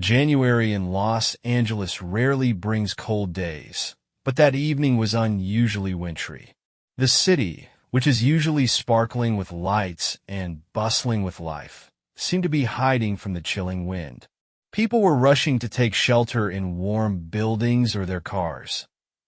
January in Los Angeles rarely brings cold days, but that evening was unusually wintry. The city, which is usually sparkling with lights and bustling with life, seemed to be hiding from the chilling wind. People were rushing to take shelter in warm buildings or their cars,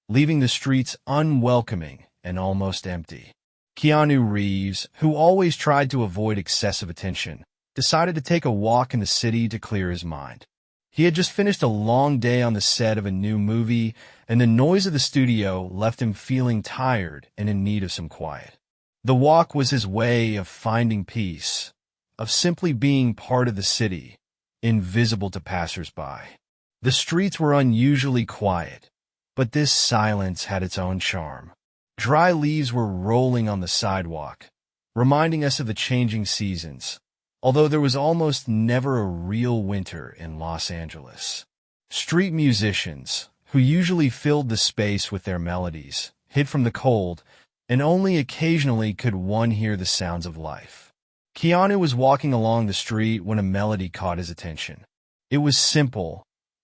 leaving the streets unwelcoming and almost empty. Keanu Reeves, who always tried to avoid excessive attention, decided to take a walk in the city to clear his mind. He had just finished a long day on the set of a new movie, and the noise of the studio left him feeling tired and in need of some quiet. The walk was his way of finding peace, of simply being part of the city, invisible to passers-by. The streets were unusually quiet, but this silence had its own charm. Dry leaves were rolling on the sidewalk, reminding us of the changing seasons, although there was almost never a real winter in Los Angeles. Street musicians, who usually filled the space with their melodies, hid from the cold, and only occasionally could one hear the sounds of life. Keanu was walking along the street when a melody caught his attention. It was simple,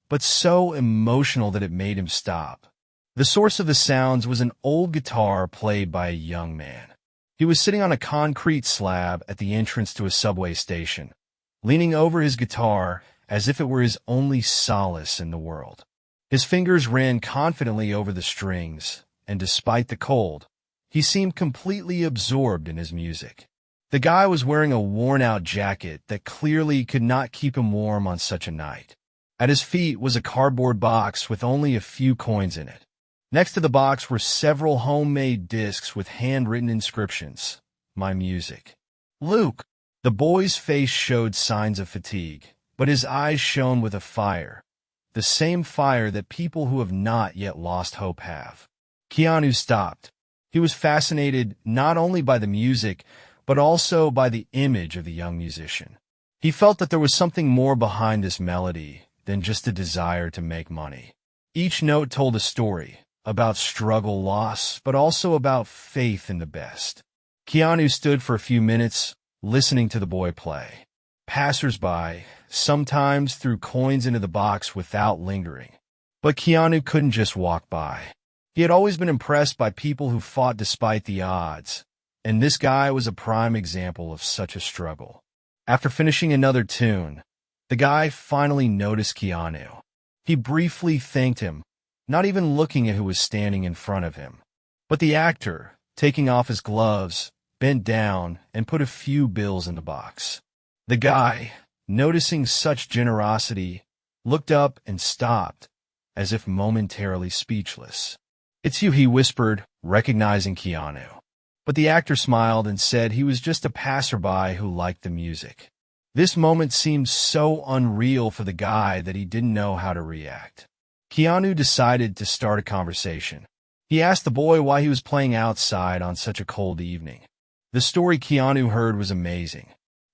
but so emotional that it made him stop. The source of the sounds was an old guitar played by a young man. He was sitting on a concrete slab at the entrance to a subway station, leaning over his guitar as if it were his only solace in the world. His fingers ran confidently over the strings, and despite the cold, he seemed completely absorbed in his music. The guy was wearing a worn-out jacket that clearly could not keep him warm on such a night. At his feet was a cardboard box with only a few coins in it. Next to the box were several homemade discs with handwritten inscriptions. My music. Luke. The boy's face showed signs of fatigue, but his eyes shone with a fire, the same fire that people who have not yet lost hope have. Keanu stopped. He was fascinated not only by the music, but also by the image of the young musician. He felt that there was something more behind this melody than just a desire to make money. Each note told a story, about struggle, loss, but also about faith in the best. Keanu stood for a few minutes, listening to the boy play. Passers-by sometimes threw coins into the box without lingering. But Keanu couldn't just walk by. He had always been impressed by people who fought despite the odds, and this guy was a prime example of such a struggle. After finishing another tune, the guy finally noticed Keanu. He briefly thanked him, not even looking at who was standing in front of him. But the actor, taking off his gloves, bent down and put a few bills in the box. The guy, noticing such generosity, looked up and stopped, as if momentarily speechless. "It's you," he whispered, recognizing Keanu. But the actor smiled and said he was just a passerby who liked the music. This moment seemed so unreal for the guy that he didn't know how to react. Keanu decided to start a conversation. He asked the boy why he was playing outside on such a cold evening. The story Keanu heard was amazing.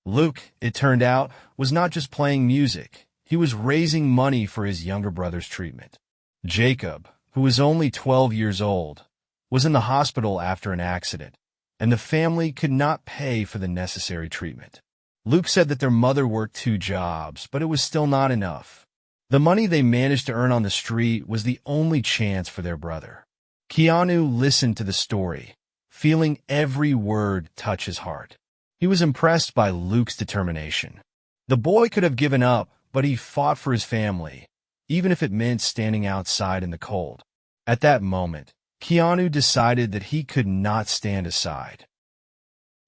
Luke, it turned out, was not just playing music. He was raising money for his younger brother's treatment. Jacob, who was only 12 years old, was in the hospital after an accident, and the family could not pay for the necessary treatment. Luke said that their mother worked 2 jobs, but it was still not enough. The money they managed to earn on the street was the only chance for their brother. Keanu listened to the story, feeling every word touch his heart. He was impressed by Luke's determination. The boy could have given up, but he fought for his family, even if it meant standing outside in the cold. At that moment, Keanu decided that he could not stand aside.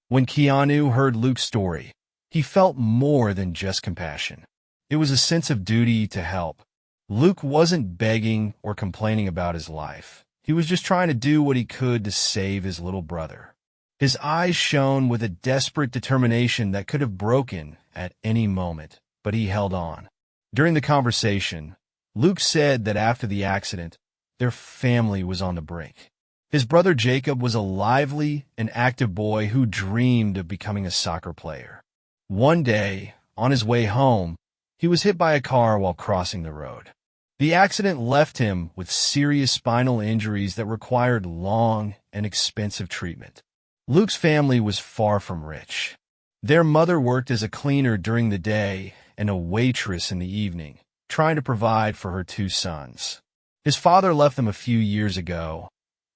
When Keanu heard Luke's story, he felt more than just compassion. It was a sense of duty to help. Luke wasn't begging or complaining about his life. He was just trying to do what he could to save his little brother. His eyes shone with a desperate determination that could have broken at any moment, but he held on. During the conversation, Luke said that after the accident, their family was on the brink. His brother Jacob was a lively and active boy who dreamed of becoming a soccer player. One day, on his way home, he was hit by a car while crossing the road. The accident left him with serious spinal injuries that required long and expensive treatment. Luke's family was far from rich. Their mother worked as a cleaner during the day and a waitress in the evening, trying to provide for her two sons. His father left them a few years ago,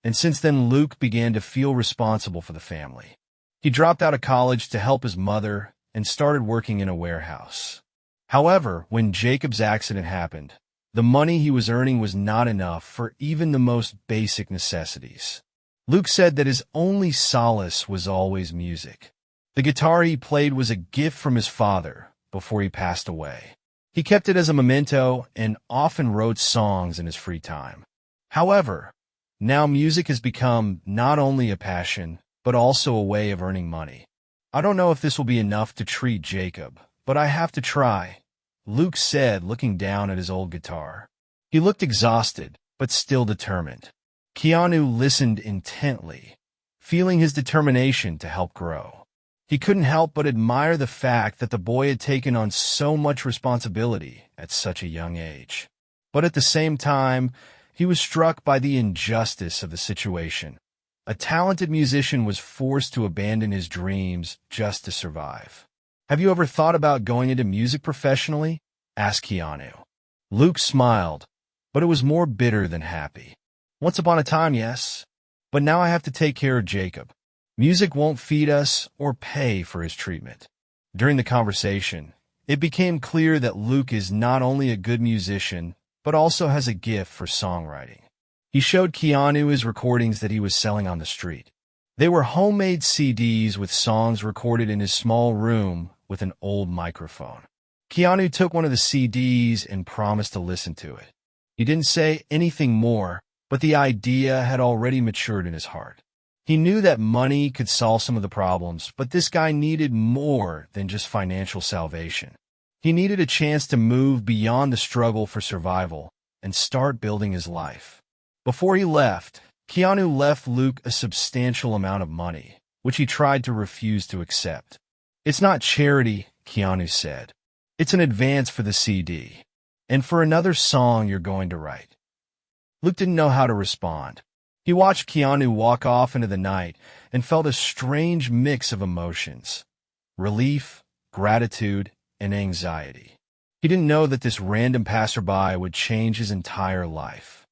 and since then Luke began to feel responsible for the family. He dropped out of college to help his mother and started working in a warehouse. However, when Jacob's accident happened, the money he was earning was not enough for even the most basic necessities. Luke said that his only solace was always music. The guitar he played was a gift from his father before he passed away. He kept it as a memento and often wrote songs in his free time. However, now music has become not only a passion, but also a way of earning money. I don't know if this will be enough to treat Jacob, but I have to try, Luke said, looking down at his old guitar. He looked exhausted, but still determined. Keanu listened intently, feeling his determination to help grow. He couldn't help but admire the fact that the boy had taken on so much responsibility at such a young age. But at the same time, he was struck by the injustice of the situation. A talented musician was forced to abandon his dreams just to survive. "Have you ever thought about going into music professionally?" asked Keanu. Luke smiled, but it was more bitter than happy. "Once upon a time, yes. But now I have to take care of Jacob. Music won't feed us or pay for his treatment." During the conversation, it became clear that Luke is not only a good musician, but also has a gift for songwriting. He showed Keanu his recordings that he was selling on the street. They were homemade CDs with songs recorded in his small room with an old microphone. Keanu took one of the CDs and promised to listen to it. He didn't say anything more, but the idea had already matured in his heart. He knew that money could solve some of the problems, but this guy needed more than just financial salvation. He needed a chance to move beyond the struggle for survival and start building his life. Before he left, Keanu left Luke a substantial amount of money, which he tried to refuse to accept. "It's not charity," Keanu said. "It's an advance for the CD, and for another song you're going to write." Luke didn't know how to respond. He watched Keanu walk off into the night and felt a strange mix of emotions: relief, gratitude, and anxiety. He didn't know that this random passerby would change his entire life.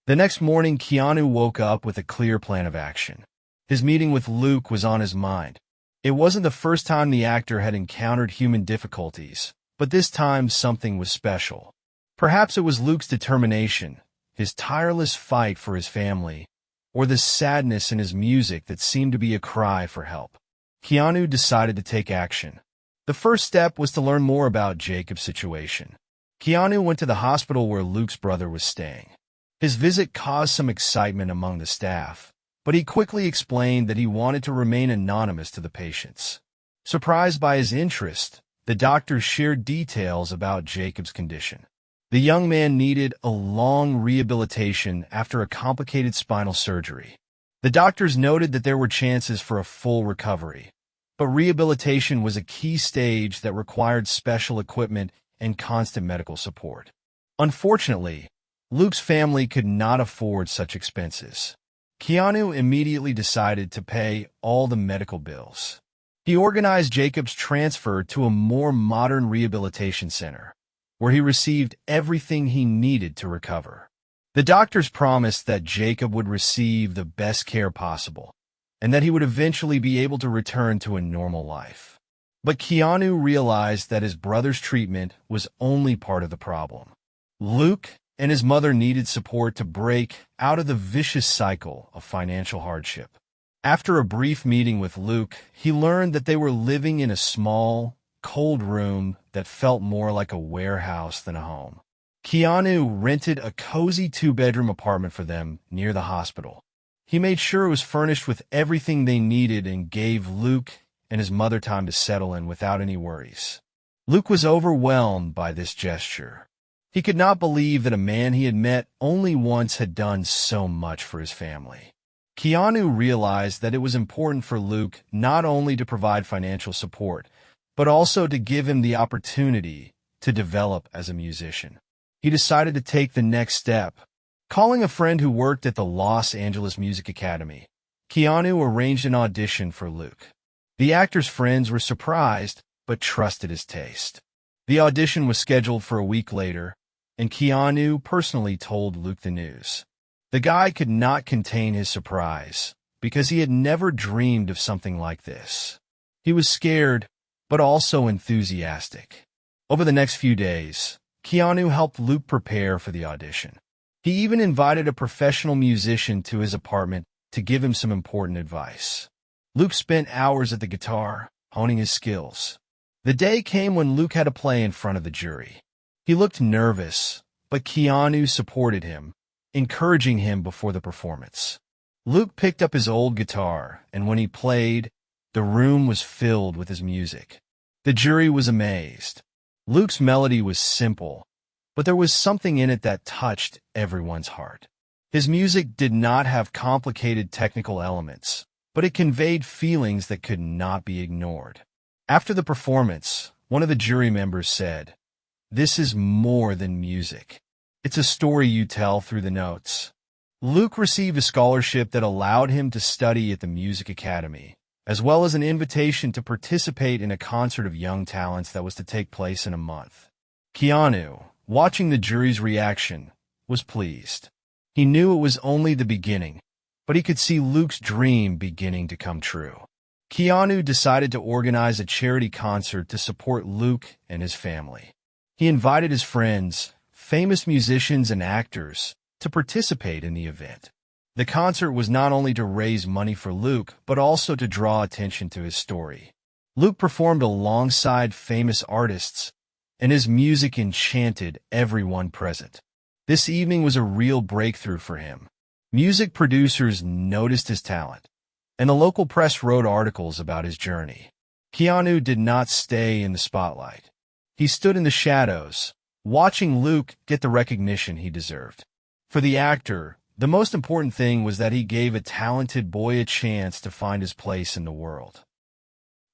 The next morning, Keanu woke up with a clear plan of action. His meeting with Luke was on his mind. It wasn't the first time the actor had encountered human difficulties, but this time something was special. Perhaps it was Luke's determination, his tireless fight for his family, or the sadness in his music that seemed to be a cry for help. Keanu decided to take action. The first step was to learn more about Jacob's situation. Keanu went to the hospital where Luke's brother was staying. His visit caused some excitement among the staff, but he quickly explained that he wanted to remain anonymous to the patients. Surprised by his interest, the doctors shared details about Jacob's condition. The young man needed a long rehabilitation after a complicated spinal surgery. The doctors noted that there were chances for a full recovery, but rehabilitation was a key stage that required special equipment and constant medical support. Unfortunately, Luke's family could not afford such expenses. Keanu immediately decided to pay all the medical bills. He organized Jacob's transfer to a more modern rehabilitation center, where he received everything he needed to recover. The doctors promised that Jacob would receive the best care possible, and that he would eventually be able to return to a normal life. But Keanu realized that his brother's treatment was only part of the problem. Luke and his mother needed support to break out of the vicious cycle of financial hardship. After a brief meeting with Luke, he learned that they were living in a small, cold room that felt more like a warehouse than a home. Keanu rented a cozy 2-bedroom apartment for them near the hospital. He made sure it was furnished with everything they needed and gave Luke and his mother time to settle in without any worries. Luke was overwhelmed by this gesture. He could not believe that a man he had met only once had done so much for his family. Keanu realized that it was important for Luke not only to provide financial support, but also to give him the opportunity to develop as a musician. He decided to take the next step. Calling a friend who worked at the Los Angeles Music Academy, Keanu arranged an audition for Luke. The actor's friends were surprised, but trusted his taste. The audition was scheduled for a week later, and Keanu personally told Luke the news. The guy could not contain his surprise, because he had never dreamed of something like this. He was scared, but also enthusiastic. Over the next few days, Keanu helped Luke prepare for the audition. He even invited a professional musician to his apartment to give him some important advice. Luke spent hours at the guitar, honing his skills. The day came when Luke had to play in front of the jury. He looked nervous, but Keanu supported him, encouraging him before the performance. Luke picked up his old guitar, and when he played, the room was filled with his music. The jury was amazed. Luke's melody was simple, but there was something in it that touched everyone's heart. His music did not have complicated technical elements, but it conveyed feelings that could not be ignored. After the performance, one of the jury members said, "This is more than music. It's a story you tell through the notes." Luke received a scholarship that allowed him to study at the Music Academy, as well as an invitation to participate in a concert of young talents that was to take place in a month. Keanu, watching the jury's reaction, was pleased. He knew it was only the beginning, but he could see Luke's dream beginning to come true. Keanu decided to organize a charity concert to support Luke and his family. He invited his friends, famous musicians and actors, to participate in the event. The concert was not only to raise money for Luke, but also to draw attention to his story. Luke performed alongside famous artists, and his music enchanted everyone present. This evening was a real breakthrough for him. Music producers noticed his talent, and the local press wrote articles about his journey. Keanu did not stay in the spotlight. He stood in the shadows, watching Luke get the recognition he deserved. For the actor, the most important thing was that he gave a talented boy a chance to find his place in the world.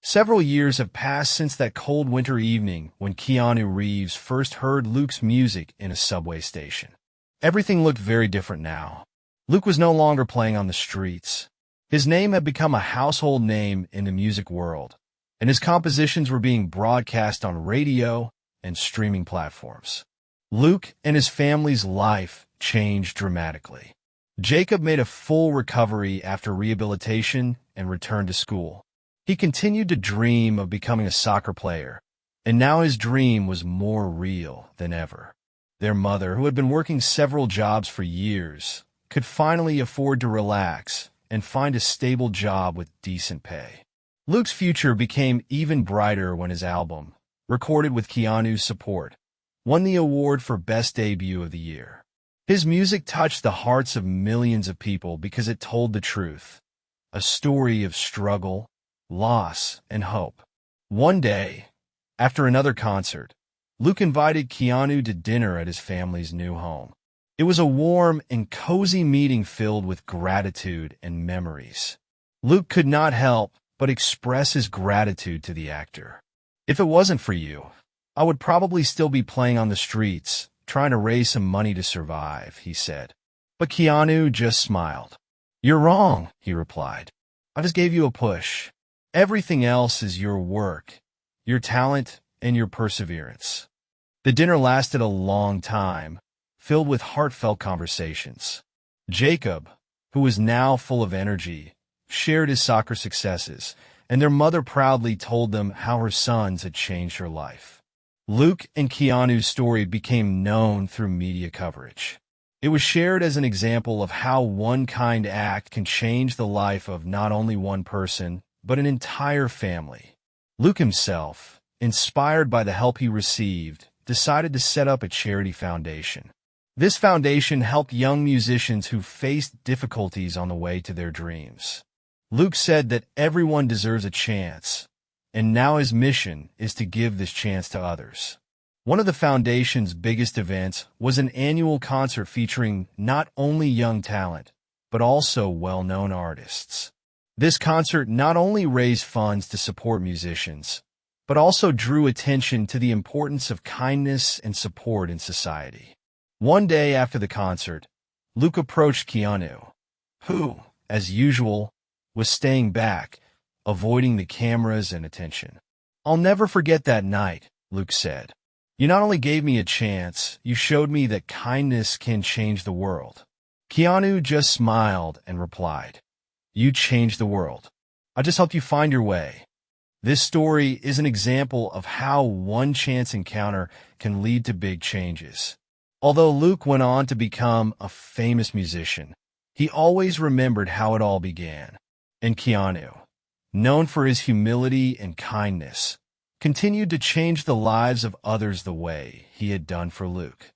Several years have passed since that cold winter evening when Keanu Reeves first heard Luke's music in a subway station. Everything looked very different now. Luke was no longer playing on the streets. His name had become a household name in the music world, and his compositions were being broadcast on radio and streaming platforms. Luke and his family's life changed dramatically. Jacob made a full recovery after rehabilitation and returned to school. He continued to dream of becoming a soccer player, and now his dream was more real than ever. Their mother, who had been working several jobs for years, could finally afford to relax and find a stable job with decent pay. Luke's future became even brighter when his album, recorded with Keanu's support, won the award for Best Debut of the Year. His music touched the hearts of millions of people because it told the truth, a story of struggle, loss, and hope. One day, after another concert, Luke invited Keanu to dinner at his family's new home. It was a warm and cozy meeting filled with gratitude and memories. Luke could not help but express his gratitude to the actor. "If it wasn't for you, I would probably still be playing on the streets, trying to raise some money to survive," he said. But Keanu just smiled. "You're wrong," he replied. "I just gave you a push. Everything else is your work, your talent, and your perseverance." The dinner lasted a long time, filled with heartfelt conversations. Jacob, who was now full of energy, shared his soccer successes, and their mother proudly told them how her sons had changed her life. Luke and Keanu's story became known through media coverage. It was shared as an example of how one kind act can change the life of not only one person, but an entire family. Luke himself, inspired by the help he received, decided to set up a charity foundation. This foundation helped young musicians who faced difficulties on the way to their dreams. Luke said that everyone deserves a chance, and now his mission is to give this chance to others. One of the foundation's biggest events was an annual concert featuring not only young talent, but also well-known artists. This concert not only raised funds to support musicians, but also drew attention to the importance of kindness and support in society. One day after the concert, Luke approached Keanu, who, as usual, was staying back, avoiding the cameras and attention. "I'll never forget that night," Luke said. You not only gave me a chance, you showed me that kindness can change the world. Keanu just smiled and replied, "You changed the world. I just helped you find your way." This story is an example of how one chance encounter can lead to big changes. Although Luke went on to become a famous musician, he always remembered how it all began. And Keanu, known for his humility and kindness, continued to change the lives of others the way he had done for Luke.